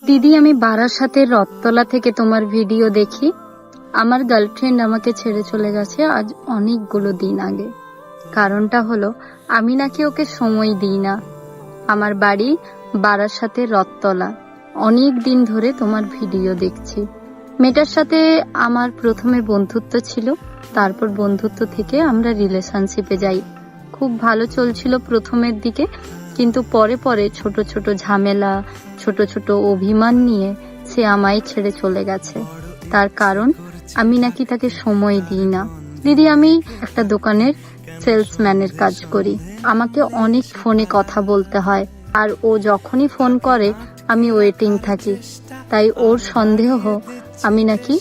দিদি, আমি বারাসাতের রথতলা থেকে তোমার ভিডিও দেখি। আমার গার্লফ্রেন্ড আমাকে ছেড়ে চলে গেছে আজ অনেকগুলো দিন আগে। কারণটা হলো আমি নাকি ওকে সময় দিই না। আমার বাড়ি বারাসাতের রথতলা। অনেক দিন ধরে তোমার ভিডিও দেখছি। মেয়েটার সাথে আমার প্রথমে বন্ধুত্ব ছিল, তারপর বন্ধুত্ব থেকে আমরা রিলেশনশিপে যাই। খুব ভালো চলছিল প্রথমের দিকে, কিন্তু পরে পরে ছোট ছোট ঝামেলা, ছোট ছোট অভিমান নিয়ে সে আমায় ছেড়ে চলে গেছে। তার কারণ আমি নাকি তাকে সময় দিই না। দিদি, আমি একটা দোকানের সেলসম্যানের কাজ করি। আমাকে অনেক ফোনে কথা বলতে হয়, আর ও যখনই ফোন করে আমি ওয়েটিং থাকি। তাই ওর সন্দেহ আমি নাকি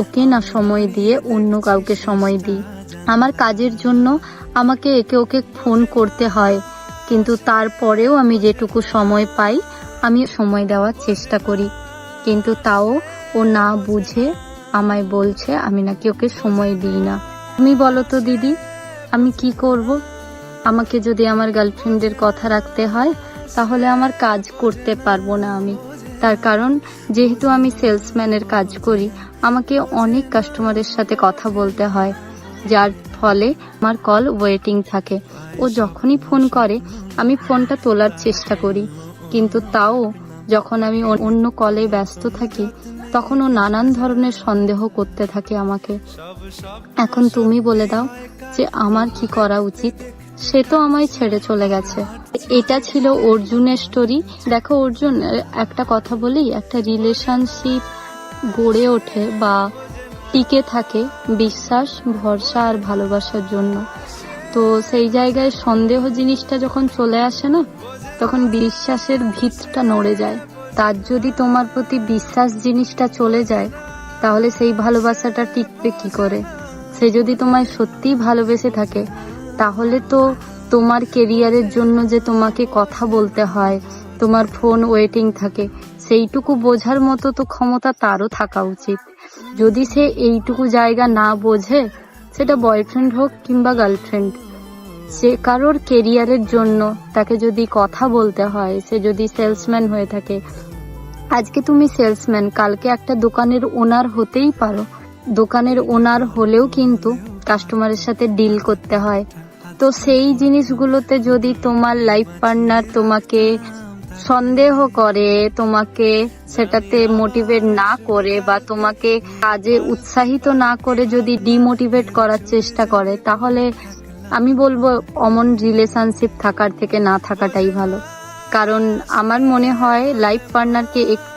ওকে না সময় দিয়ে অন্য কাউকে সময় দিই। আমার কাজের জন্য আমাকে একে ওকে ফোন করতে হয়, কিন্তু তারপরেও আমি যেটুকু সময় পাই আমি সময় দেওয়ার চেষ্টা করি। কিন্তু তাও ও না বুঝে আমায় বলছে আমি নাকি ওকে সময় দিই না। তুমি বলো তো দিদি, আমি কি করব? আমাকে যদি আমার গার্লফ্রেন্ডের কথা রাখতে হয় তাহলে আমার কাজ করতে পারবো না আমি। তার কারণ যেহেতু আমি সেলসম্যানের কাজ করি, আমাকে অনেক কাস্টমারের সাথে কথা বলতে হয়, যার ফলে আমার কল ওয়েটিং থাকে। ও যখনই ফোন করে আমি ফোনটা তোলার চেষ্টা করি, কিন্তু তাও যখন আমি অন্য কলে ব্যস্ত থাকি তখন ও নানান ধরনের সন্দেহ করতে থাকে আমাকে। এখন তুমি বলে দাও যে আমার কি করা উচিত? সে তো আমায় ছেড়ে চলে গেছে। এটা ছিল অর্জুনের স্টোরি। দেখো অর্জুন, একটা কথা বলি, একটা রিলেশনশিপ গড়ে ওঠে বা টিকে থাকে বিশ্বাস, ভরসা আর ভালোবাসার জন্য। তো সেই জায়গায় সন্দেহ জিনিসটা যখন চলে আসে না, তখন বিশ্বাসের ভিতটা নড়ে যায়। তার যদি তোমার প্রতি বিশ্বাস জিনিসটা চলে যায় তাহলে সেই ভালোবাসাটা টিকবে কি করে? সে যদি তোমায় সত্যিই ভালোবেসে থাকে তাহলে তো তোমার কেরিয়ারের জন্য যে তোমাকে কথা বলতে হয়, তোমার ফোন ওয়েটিং থাকে, সেইটুকু বোঝার মতো তো ক্ষমতা তারও থাকা উচিত। যদি সে এইটুকু জায়গা না বোঝে, সেটা বয়ফ্রেন্ড হোক কিংবা গার্লফ্রেন্ড, সে কারোর কেরিয়ারের জন্য তাকে যদি কথা বলতে হয়, সে যদি সেলসম্যান হয়ে থাকে, আজকে তুমি সেলসম্যান, কালকে একটা দোকানের ওনার হতেই পারো। দোকানের ওনার হলেও কিন্তু কাস্টমারের সাথে ডিল করতে হয়। তো সেই জিনিসগুলোতে যদি তোমার লাইফ পার্টনার তোমাকে সন্দেহ করে, তোমাকে সেটাতে মোটিভেট না করে বা তোমাকে কাজে উৎসাহিত না করে যদি ডিমোটিভেট করার চেষ্টা করে, তাহলে আমি বলবো অমন রিলেশনশিপ থাকার থেকে না থাকাটাই ভালো। কারণ আমার মনে হয় লাইফ পার্টনারকে